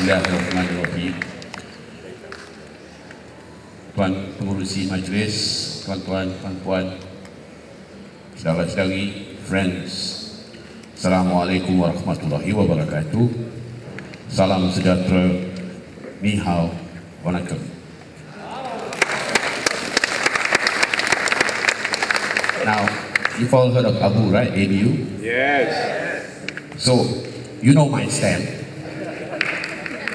Bismillahirrahmanirrahim. Tuan Pengurusi Majlis, tuan-tuan, puan-puan, saudara-saudari, friends, Assalamualaikum warahmatullahi wabarakatuh. Salam sejahtera, ni hao, wanakkam. Now, you've all heard of ABU, right? ABU? Yes. So, you know my stand.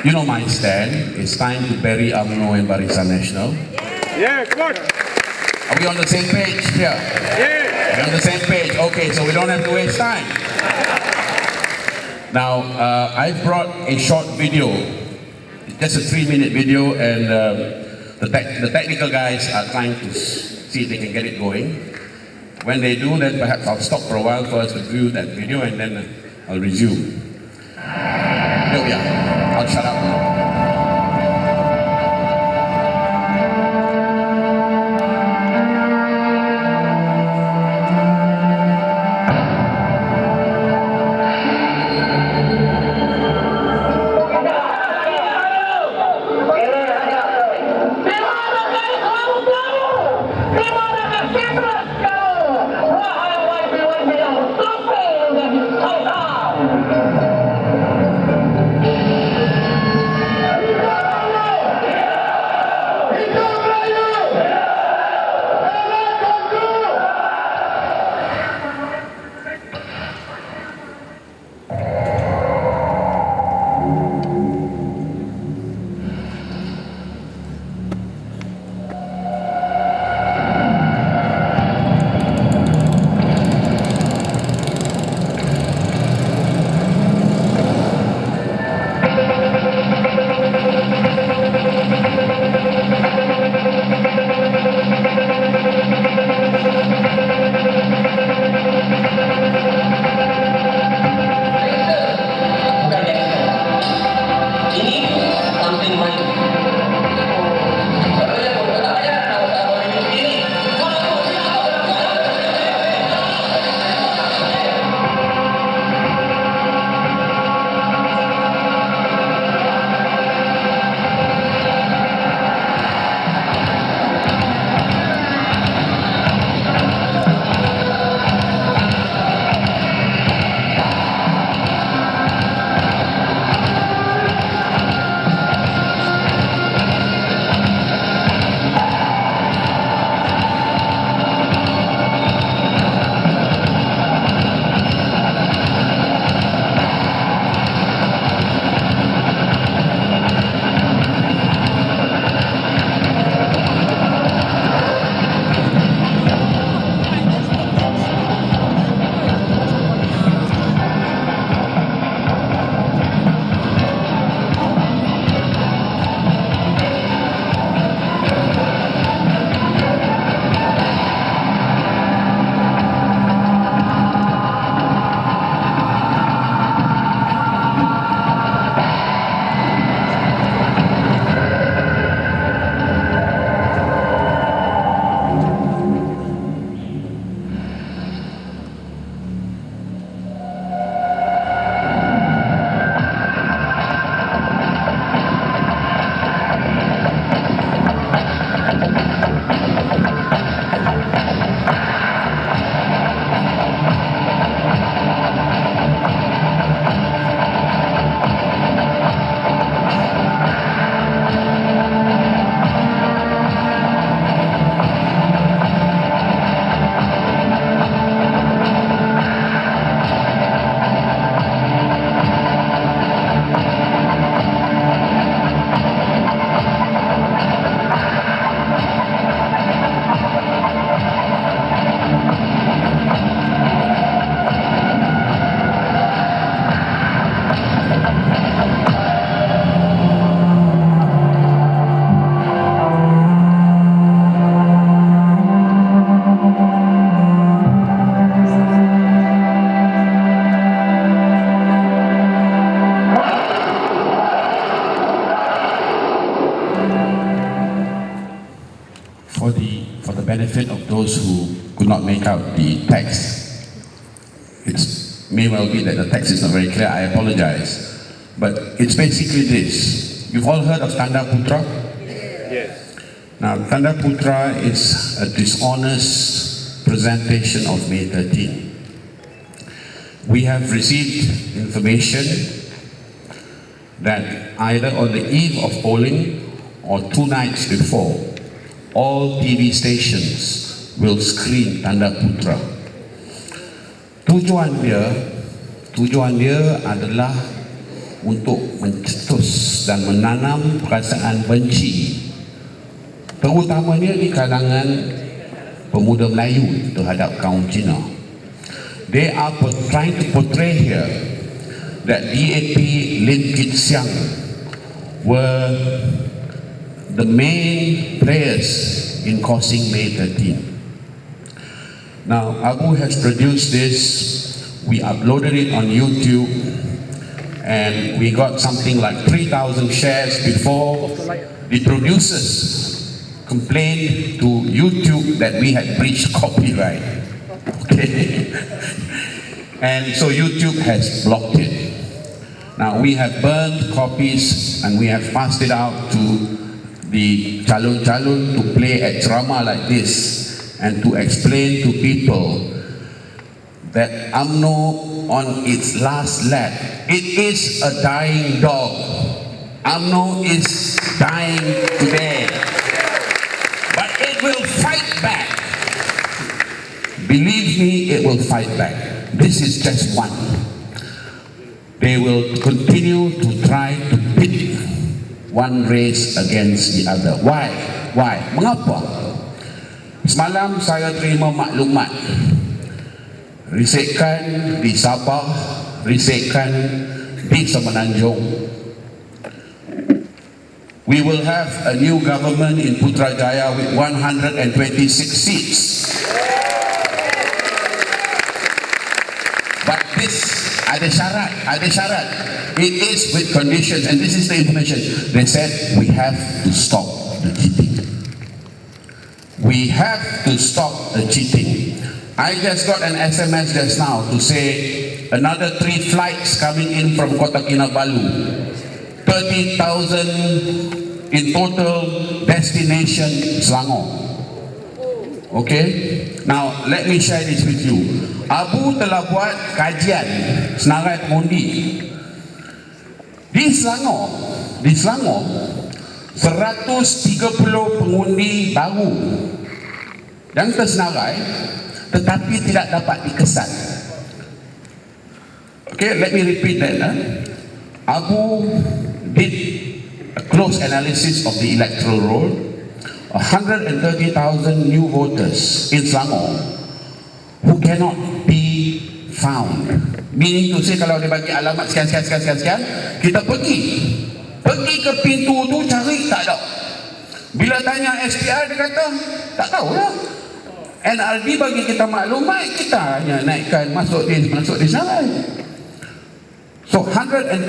You know my stand. It's time to bury UMNO and Barisan Nasional. Yeah, good. Are we on the same page here? Yeah. We're on the same page. Okay, so we don't have to waste time. Now, I've brought a short video, just a 3-minute video, and the technical guys are trying to see if they can get it going. When they do, then perhaps I'll stop for a while for us to view that video, and then I'll resume. Here we are. I'll shut up now. For the benefit of those who could not make out the text, it may well be that the text is not very clear. I apologize. But it's basically this. You've all heard of Tanda Putra? Yes. Now, Tanda Putra is a dishonest presentation of May 13. We have received information that either on the eve of polling or 2 nights before, all TV stations will screen Tanda Putra. Tujuan dia adalah untuk mencetus dan menanam perasaan benci, terutamanya di kalangan pemuda Melayu terhadap kaum Cina. They are trying to portray here that DAP, Lim Kit Siang were the main players in causing May 13. Now, Abu has produced this. We uploaded it on YouTube, and we got something like 3,000 shares before the producers complained to YouTube that we had breached copyright. Okay, and so YouTube has blocked it. Now we have burned copies and we have passed it out to the calon-calon to play at Ceramah like this and to explain to people that UMNO on its last lap, it is a dying dog. UMNO is dying today, but it will fight back. Believe me, it will fight back. This is just one. They will continue to try to pit one race against the other. Why? Mengapa? Semalam saya terima maklumat. Risikan di Sabah, risikan di Semenanjung. We will have a new government in Putrajaya with 126 seats. But this ada syarat. It is with conditions, and this is the information. They said we have to stop the cheating. We have to stop the cheating. I just got an SMS just now to say another 3 flights coming in from Kota Kinabalu. 30,000 in total, destination Selangor. Okay? Now, let me share this with you. Abu telah buat kajian senarai pengundi. Di Selangor, 130 pengundi baru yang tersenarai tetapi tidak dapat dikesan. Okay, let me repeat that. Abu did a close analysis of the electoral roll. 130,000 new voters in Selangor who cannot be found. Meaning to say, kalau dia bagi alamat sekian, kita pergi ke pintu tu cari, tak ada. Bila tanya SPR, dia kata tak tahulah. NRD bagi kita maklumat, kita hanya naikkan masuk di sana. So 130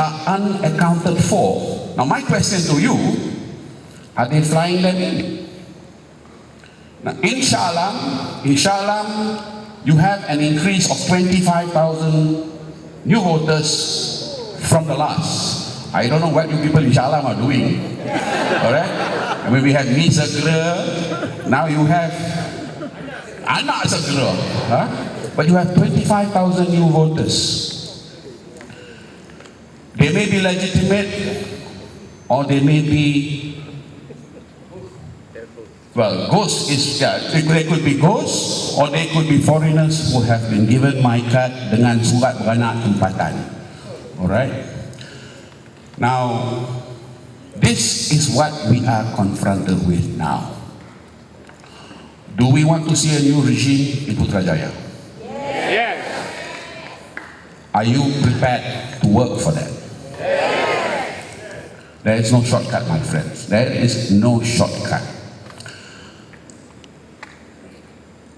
are unaccounted for. Now my question to you, are they flying them in? Now inshallah, you have an increase of 25,000 new voters from the last. I don't know what you people inshallah are doing. Alright? I mean, we have me segera, now you have anak segera, but you have 25,000 new voters. They may be legitimate, or they may be, well, ghosts is, they could be ghosts, or they could be foreigners who have been given my card dengan surat beranak tempatan. Alright? Now, this is what we are confronted with now. Do we want to see a new regime in Putrajaya? Yes. Are you prepared to work for that? Yes. There is no shortcut, my friends. There is no shortcut.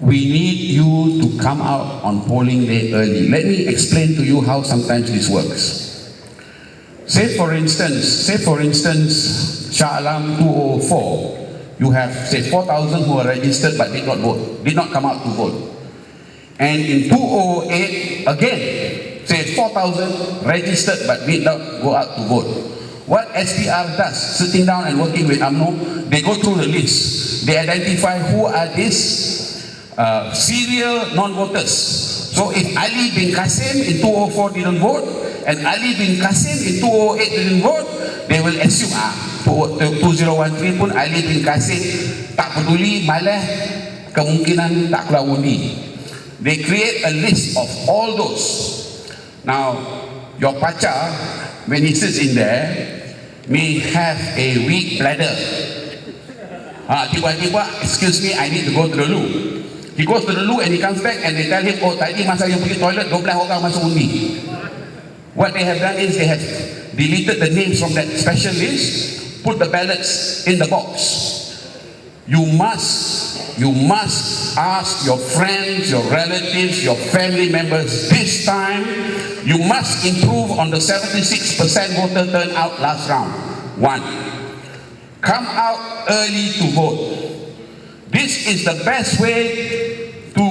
We need you to come out on polling day early. Let me explain to you how sometimes this works. Say for instance, Shah Alam 204, you have say 4,000 who are registered but did not vote, did not come out to vote. And in 208, again, say 4,000 registered but did not go out to vote. What SPR does, sitting down and working with UMNO, they go through the list. They identify who are these serial non-voters. So if Ali bin Qasim in 204 didn't vote, and Ali bin Qasim in 208 didn't vote, they will assume 2013 pun Ali bin Qasim tak peduli, malah kemungkinan tak keluar undi. They create a list of all those. Now, your pacha, when he sits in there, may have a weak bladder. Tiba-tiba, excuse me, I need to go to the loo. He goes to the loo and he comes back and they tell him, oh tadi masa you pergi toilet 12 orang masuk undi. What they have done is they have deleted the names from that special list, put the ballots in the box. You must ask your friends, your relatives, your family members this time. You must improve on the 76% voter turnout last round. 1. Come out early to vote. This is the best way to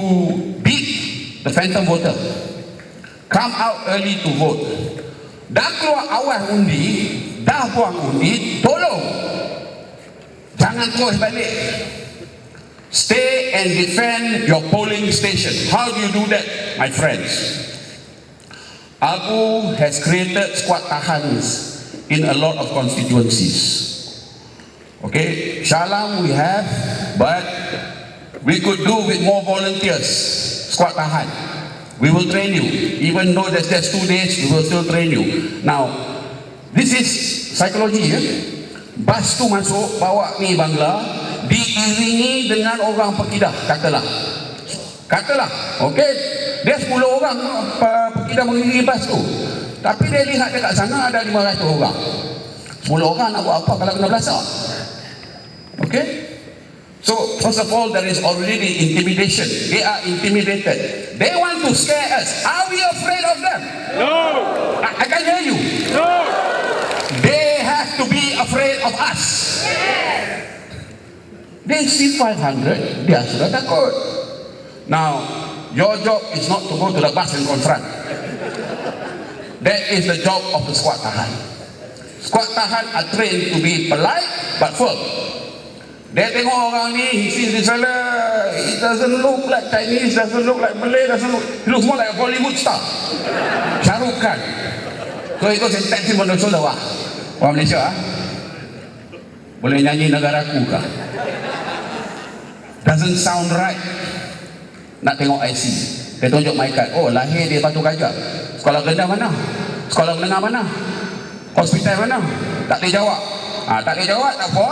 beat the phantom voter. Come out early to vote. Dah keluar awal undi, dah buang undi, tolong jangan terus balik. Stay and defend your polling station. How do you do that, my friends? Abu has created squad tahans in a lot of constituencies. Okay, Shalam we have, but we could do with more volunteers. Squad tahan. We will train you. Even though there's just 2 days, we will still train you. Now, this is psychology. Bas tu masuk, bawa ni Bangla, diiringi dengan orang Pekidah, katalah, okay, dia 10 orang Pekidah mengiringi bas tu, tapi dia lihat dekat sana ada 500 orang. 10 orang nak buat apa kalau kena belasak? Okay, so first of all, there is already intimidation. They are intimidated. They want to scare us. Are we afraid of them? No. I can hear you. No. They have to be afraid of us. They see 500, dia sudah takut. Now, your job is not to go to the bus and confront. That is the job of the squad tahan. Squad tahan are trained to be polite but firm. Dia tengok orang ni, he sees this fella, it doesn't look like Chinese, doesn't look like Malay, he looks more like a Bollywood star. Shah Rukh Khan. So he goes and taps him on the shoulder. Wah, orang Malaysia boleh nyanyi negaraku kah? Doesn't sound right. Nak tengok IC, dia tunjuk my card. Oh, lahir di Batu Gajah. Sekolah rendah mana? Sekolah menengah mana? Hospital mana? Tak boleh jawab. Tak boleh jawab, tak apa.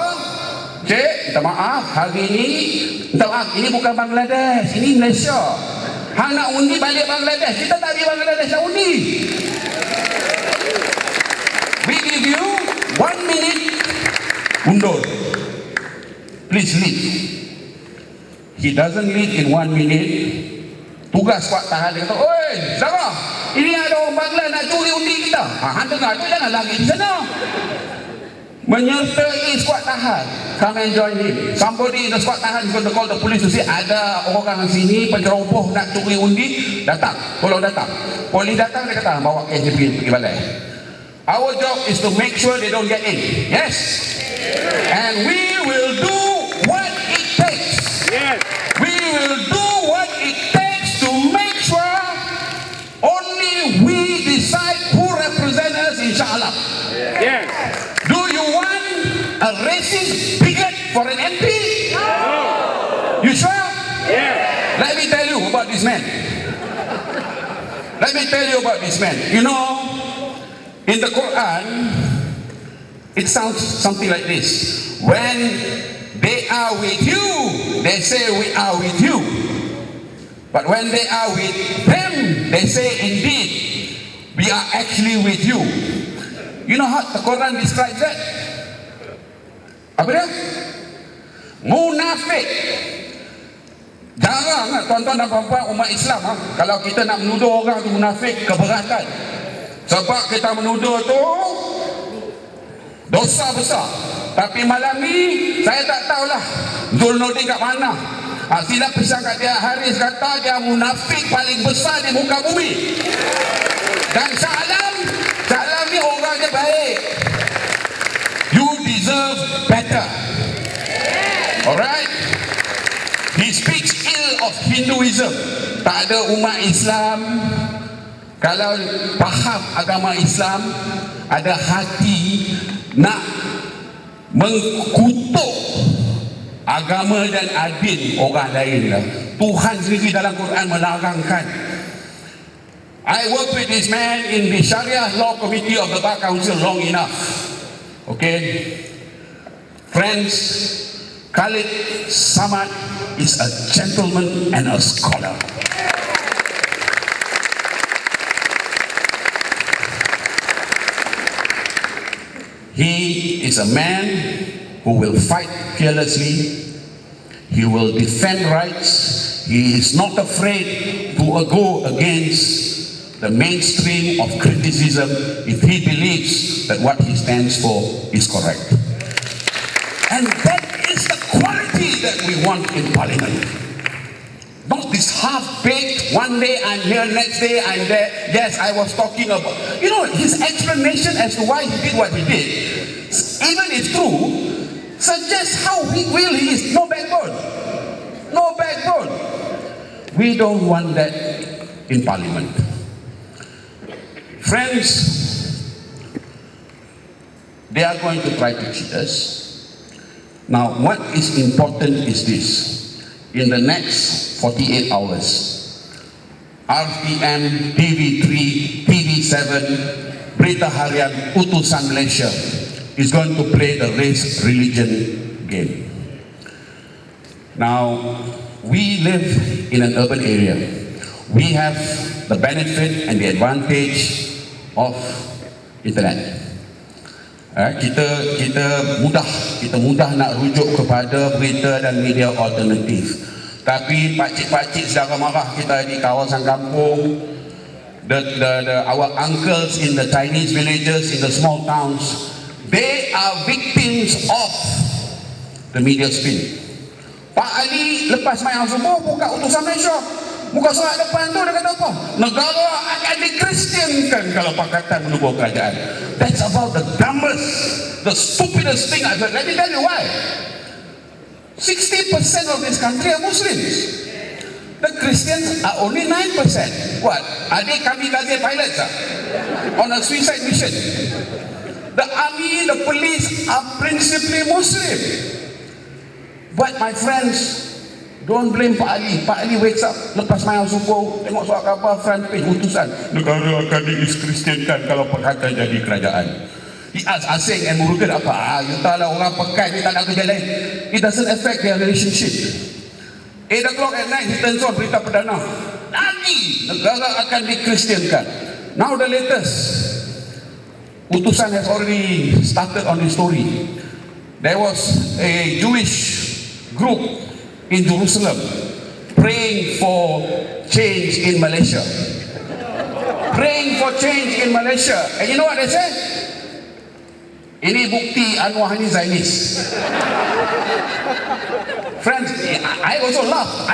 Cik, minta maaf, hari ini, minta maaf, ini bukan Bangladesh, ini Malaysia. Hang nak undi balik Bangladesh, kita tak di Bangladesh nak undi. We give you 1 minute undur. Please leave. He doesn't leave in 1 minute. Tugas squad tahan, dia kata, oi, Sarah, ini ada orang Bangla nak curi undi kita. Hang dengar tu, jangan lagi di sana. Menyertai squad tahan, come and join him. Somebody in the squad tahan is going to call the police to say ada orang sini penceroboh nak curi undi, datang, tolong datang. Polis datang, dia kata bawa kes dia pergi balai. Our job is to make sure they don't get in. Yes, and we will do what it takes. Yes. We will do what it takes to make sure only we decide who represents us, inshallah. Yes. Do you want a racist bigot for an MP? No. You sure? Yes. Let me tell you about this man. Let me tell you about this man. You know, in the Quran, it sounds something like this. When they are with you, they say we are with you. But when they are with them, they say indeed, we are actually with you. You know how the Quran describes that? Apa dia? Munafik. Jarang tuan-tuan dan puan-puan umat Islam kalau kita nak menuduh orang tu munafik, keberatan. Sebab kita menuduh tu dosa besar. Tapi malam ni saya tak tahulah Zulnudin kat mana. Silap pisang kat dia, Haris kata dia munafik paling besar di muka bumi. Dan Shah Alam ni orangnya baik. You deserve better. Alright? He speaks ill of Hinduism. Tak ada umat Islam kalau faham agama Islam ada hati nak mengkutuk agama dan adin orang lain lah. Tuhan sendiri dalam Quran melarangkan. I work with this man in the Sharia Law Committee of the Bar Council long enough. Okay? Friends, Khalid Samad is a gentleman and a scholar. He is a man who will fight fearlessly. He will defend rights. He is not afraid to go against the mainstream of criticism if he believes that what he stands for is correct. And that is the quality that we want in Parliament. Not this half-baked, one day I'm here, next day I'm there. Yes, I was talking about, his explanation as to why he did what he did, even if true, suggests how weak-willed he is. No backbone. No backbone. We don't want that in Parliament. Friends, they are going to try to cheat us. Now, what is important is this. In the next 48 hours, RTM, TV3, TV7, Berita Harian, Utusan Malaysia is going to play the race religion game. Now, we live in an urban area. We have the benefit and the advantage of internet. Kita mudah nak rujuk kepada berita dan media alternatif. Tapi pakcik-pakcik saudara marah kita di kawasan kampung, our uncles in the Chinese villages, in the small towns, they are victims of the media spin. Pak Ali lepas mayang subuh buka Utusan Malaysia, muka surat depan tu dia kata apa? Negara akan dikristiankan kalau Pakatan menubuh kerajaan. That's about the dumbest, the stupidest thing I've heard. Let me tell you why. 60% of this country are Muslims. The Christians are only 9%. What? Are they kamikaze pilots on a suicide mission? The army, the police are principally Muslim. But my friends, don't blame Pak Ali. Pak Ali wakes up lepas mayang subuh, tengok surat khabar front page utusan, negara akan diiskristiankan kalau Pakatan jadi kerajaan. He asks Asing and Murugan apa? You tahu lah orang Pekan ni tak nak kerja lain. It doesn't affect their relationship. 8 o'clock at night he turns on berita perdana. Lagi negara akan dikristiankan. Now the latest, utusan has already started on this story. There was a Jewish group in Jerusalem praying for change in Malaysia. Praying for change in Malaysia. And you know what they said? Ini bukti Anwar ni Zainis. Friends, I also laugh.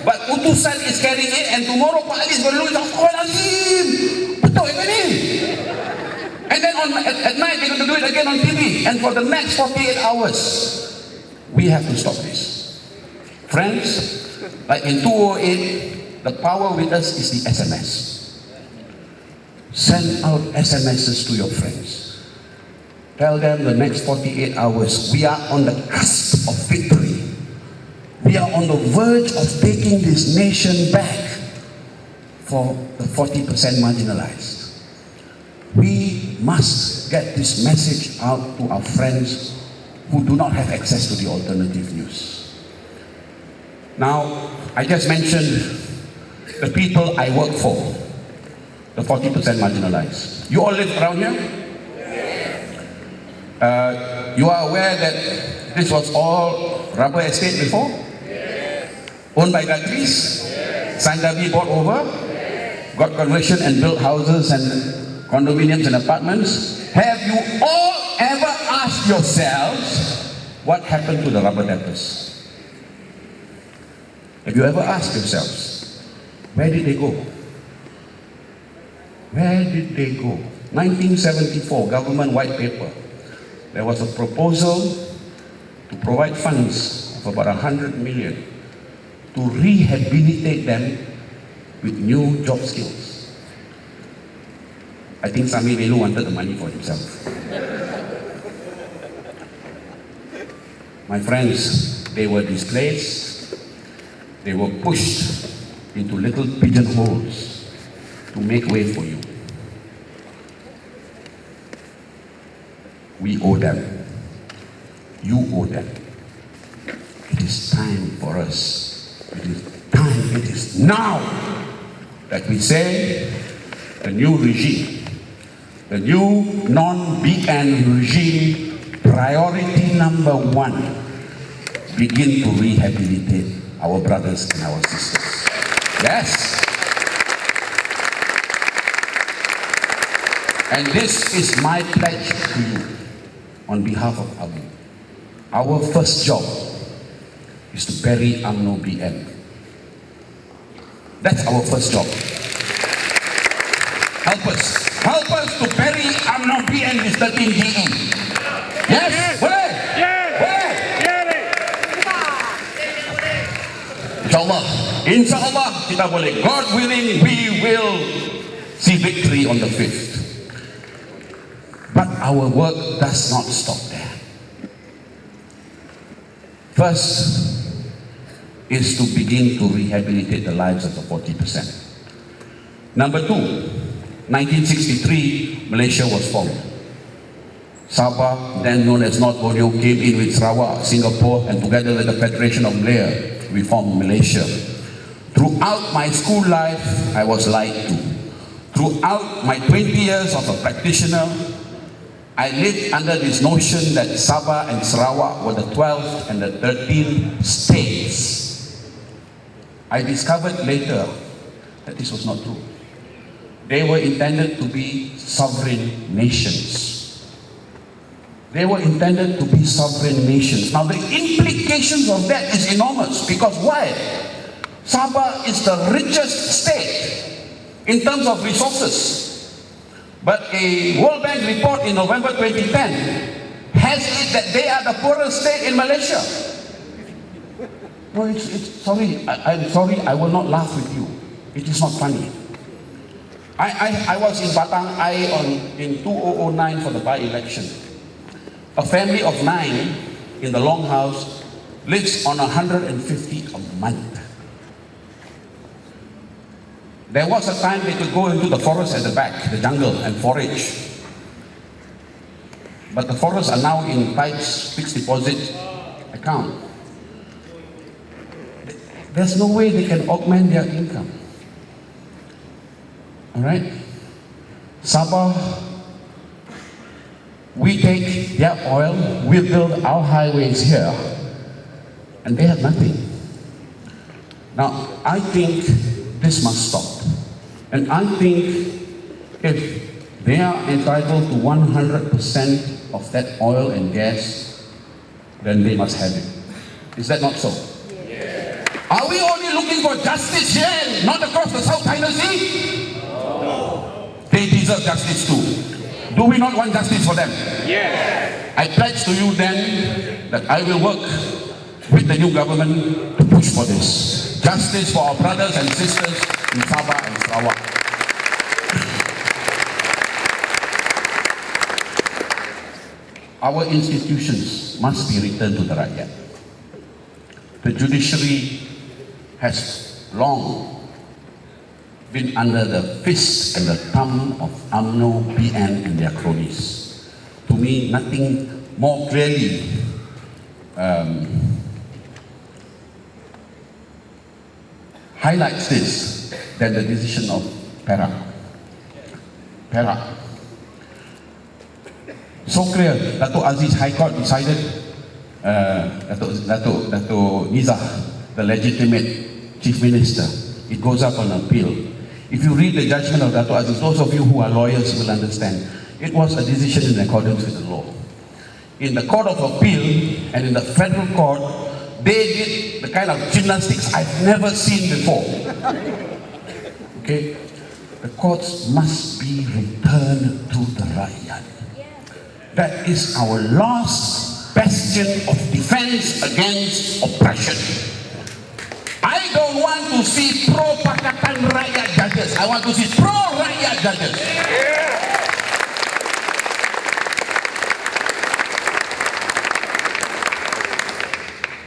But utusan is carrying it, and tomorrow Pak Ali is going to lose. Astagfirullahaladzim. Betul ke ni? And then at night they're going to do it again on TV. And for the next 48 hours, we have to stop this. Friends, like in 208, the power with us is the SMS. Send out SMSs to your friends. Tell them the next 48 hours, we are on the cusp of victory. We are on the verge of taking this nation back for the 40% marginalized. We must get this message out to our friends who do not have access to the alternative news. Now, I just mentioned the people I work for, the 40% marginalized. You all live around here? You are aware that this was all rubber estate before? Owned by Gadris? Sandabi bought over? Got conversion and built houses and condominiums and apartments. Have you all ever asked yourselves what happened to the rubber debtors? Have you ever asked yourselves, where did they go? Where did they go? 1974, government white paper. There was a proposal to provide funds of about 100 million to rehabilitate them with new job skills. I think Sami Velu wanted the money for himself. My friends, they were displaced, they were pushed into little pigeonholes to make way for you. We owe them. You owe them. It is time for us. It is time, it is now that we say the new regime, the new non-BN regime, priority number one, begin to rehabilitate our brothers and our sisters. Yes. And this is my pledge to you on behalf of ABU. Our first job is to bury UMNO BN. That's our first job. Help us to bury UMNO BN with 13 DE. Yes? Boleh? Inshallah kita boleh. God willing, we will see victory on the 5th. But our work does not stop there. First is to begin to rehabilitate the lives of the 40%. Number two, 1963, Malaysia was formed. Sabah, then known as North Borneo, came in with Sarawak, Singapore, and together with the Federation of Malaya, we formed Malaysia. Throughout my school life, I was lied to. Throughout my 20 years of a practitioner, I lived under this notion that Sabah and Sarawak were the 12th and the 13th states. I discovered later that this was not true. They were intended to be sovereign nations. They were intended to be sovereign nations. Now the implications of that is enormous, because why? Sabah is the richest state in terms of resources. But a World Bank report in November 2010 has it that they are the poorest state in Malaysia. No, I'm sorry, I will not laugh with you. It is not funny. I was in Batang in 2009 for the by-election. A family of 9 in the Longhouse lives on 150 a month. There was a time they could go into the forest at the back, the jungle, and forage. But the forests are now in Tide's fixed deposit account. There's no way they can augment their income. All right? Sabah, we take their oil, we build our highways here, and they have nothing. Now, I think this must stop. And I think if they are entitled to 100% of that oil and gas, then they must have it. Is that not so? Yeah. Are we only looking for justice here and not across the South China Sea? No. They deserve justice too. Do we not want justice for them? Yes. I pledge to you then that I will work with the new government to push for this. Justice for our brothers and sisters in Sabah and Sarawak. Our institutions must be returned to the rakyat. The judiciary has long been under the fist and the thumb of UMNO, BN and their cronies. To me, nothing more clearly highlights this than the decision of Perak. So clear, Dato' Aziz High Court decided, Dato' Nizah, the legitimate Chief Minister, it goes up on appeal. If you read the judgment of Dato' Aziz, those of you who are lawyers will understand, it was a decision in accordance with the law. In the Court of Appeal and in the Federal Court, they did the kind of gymnastics I've never seen before. Okay? the courts must be returned to the rakyat. That is our last bastion of defense against oppression. I don't want to see pro-Pakatan Rakyat judges. I want to see pro-rakyat judges.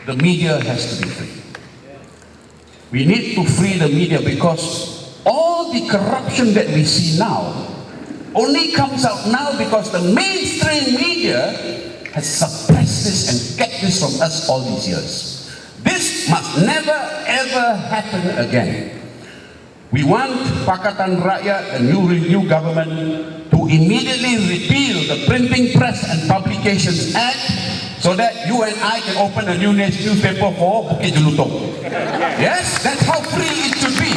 The media has to be free. We need to free the media because all the corruption that we see now only comes out now because the mainstream media has suppressed this and kept this from us all these years. This must never ever happen again. We want Pakatan Rakyat, the new government, to immediately repeal the Printing Press and Publications Act so that you and I can open a new newspaper for Bukit Jelutong. Yes, that's how free it should be.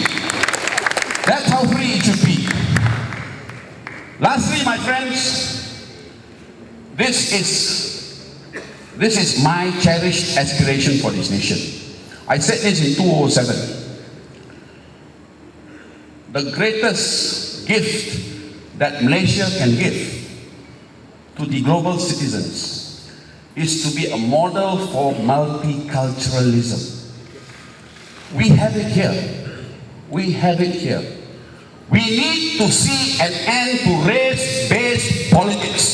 That's how free it should be. Lastly, my friends, this is my cherished aspiration for this nation. I said this in 2007. The greatest gift that Malaysia can give to the global citizens is to be a model for multiculturalism. We have it here. We have it here. We need to see an end to race-based politics.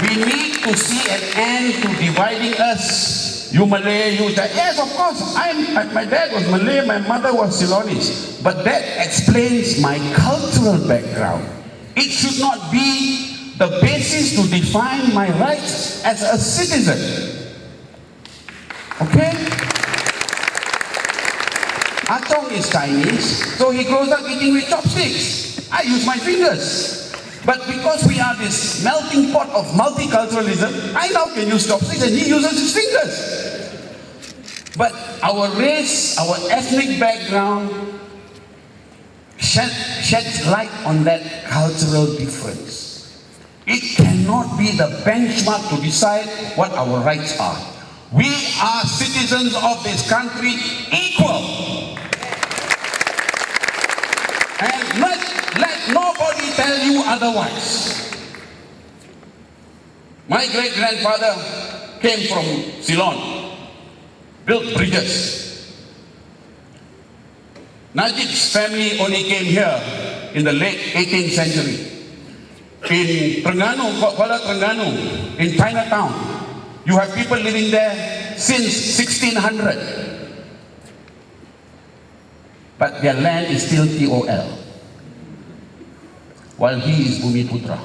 We need to see an end to dividing us. You Malay, you Chinese. Yes, of course. My dad was Malay, my mother was Ceylonese. But that explains my cultural background. It should not be the basis to define my rights as a citizen. Okay? Achong is Chinese, so he grows up eating with chopsticks. I use my fingers. But because we are this melting pot of multiculturalism, I now can use chopsticks and he uses his fingers. But our race, our ethnic background sheds light on that cultural difference. It cannot be the benchmark to decide what our rights are. We are citizens of this country equal. And let nobody tell you otherwise. My great-grandfather came from Ceylon, built bridges. Najib's family only came here in the late 18th century. In Kuala Terengganu, in Chinatown, you have people living there since 1600. But their land is still TOL, while he is Bumi Putra.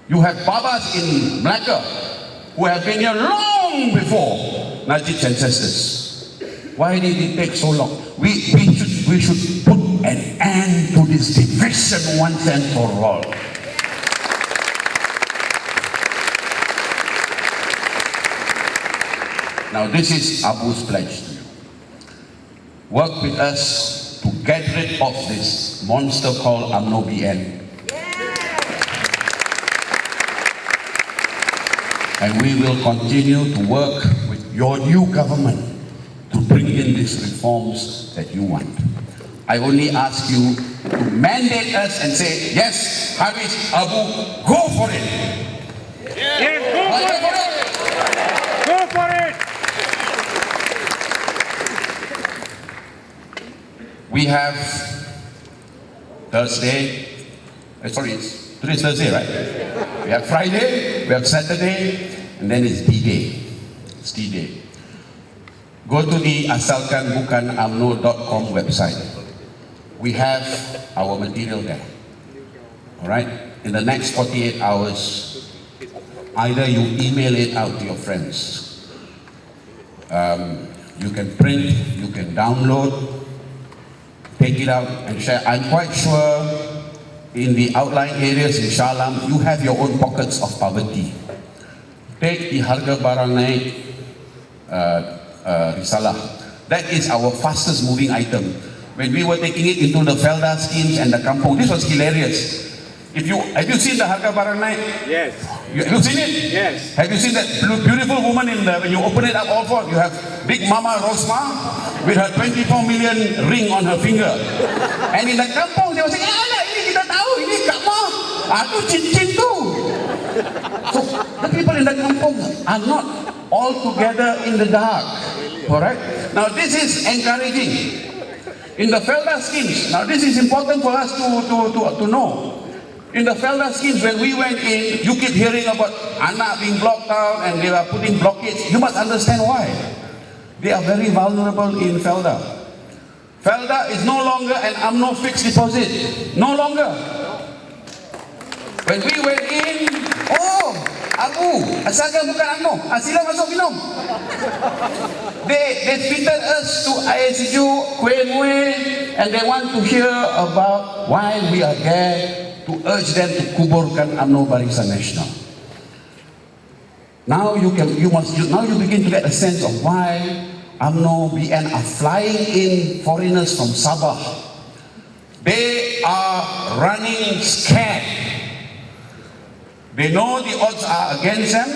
You have Babas in Malacca who have been here long before Najib's ancestors. Why did it take so long? We should put an end to this division once and for all. Now this is Abu's pledge to you. Work with us to get rid of this monster called UMNO BN. And we will continue to work with your new government to bring in these reforms that you want. I only ask you to mandate us and say, yes, Hafiz, Abu, go for it. Yes, go for it. Go for it. We have Thursday, today's Thursday, right? We have Friday, we have Saturday, and then it's D-Day. It's D-Day. Go to the asalkanbukanamno.com website. We have our material there. All right? In the next 48 hours, either you email it out to your friends. You can print, you can download, take it out and share. I'm quite sure in the outlying areas in Shah Alam, you have your own pockets of poverty. Take the harga barang naik risalah. That is our fastest moving item. When we were taking it into the Felda schemes and the kampong, this was hilarious. Have you seen the harga barang naik? Yes. Have you seen it? Yes. Have you seen that beautiful woman when you open it up all four? You have Big Mama Rosma with her 24 million ring on her finger. And in the kampung, they were saying, alah, ini kita tahu, ini Kak Ma. Tu cincin tu. So, the people in the kampung are not all together in the dark. Alright? Now, this is encouraging. In the Felda schemes, now this is important for us to know. In the Felda schemes, when we went in, you keep hearing about anak being blocked out and they are putting blockades. You must understand why. They are very vulnerable in Felda. Felda is no longer an UMNO fixed deposit. No longer. When we went in, aku, asalkan bukan UMNO, sila masuk minum. They treated us to ISU, Kueh Mueh, and they want to hear about why we are there to urge them to kuburkan UMNO Barisan Nasional. Now you begin to get a sense of why UMNO BN are flying in foreigners from Sabah. They are running scared. They know the odds are against them,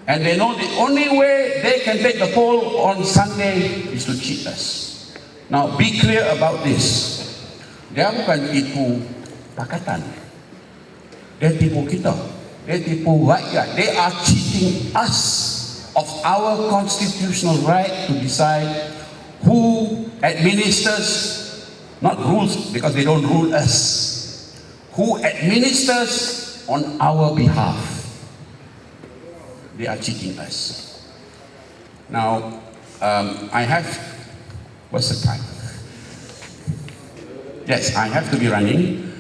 and they know the only way they can take the poll on Sunday is to cheat us. Now be clear about this. Dia bukan tipu pakatan. Dia tipu kita. Dia tipu rakyat. They are cheating us of our constitutional right to decide who administers, not rules because they don't rule us, who administers on our behalf. They are cheating us. Now, I have, what's the time? Yes, I have to be running.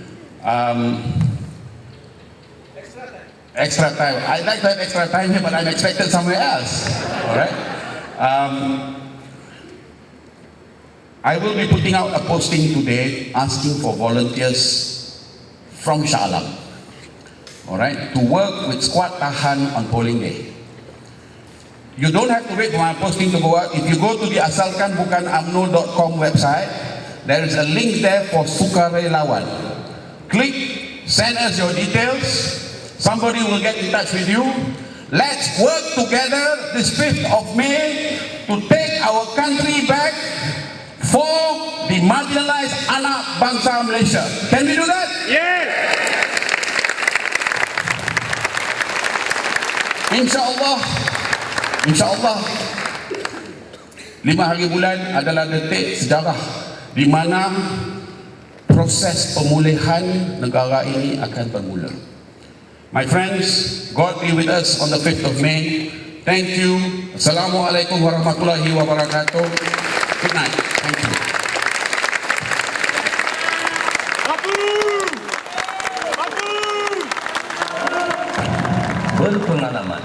Extra time. I'd like to have extra time here, but I'm expected somewhere else. All right. I will be putting out a posting today asking for volunteers from Shah Alam, all right, to work with Squad Tahan on polling day. You don't have to wait for my posting to go out. If you go to the asalkanbukanamno.com website, there is a link there for sukarelawan. Click, send us your details. Somebody will get in touch with you. Let's work together this 5th of May to take our country back for the marginalized anak bangsa Malaysia. Can we do that? Yes! InsyaAllah 5 hari bulan adalah detik sejarah di mana proses pemulihan negara ini akan bermula. My friends, God be with us on the 5th of May. Thank you. Assalamualaikum warahmatullahi wabarakatuh. Good night. Thank you. Berpengalaman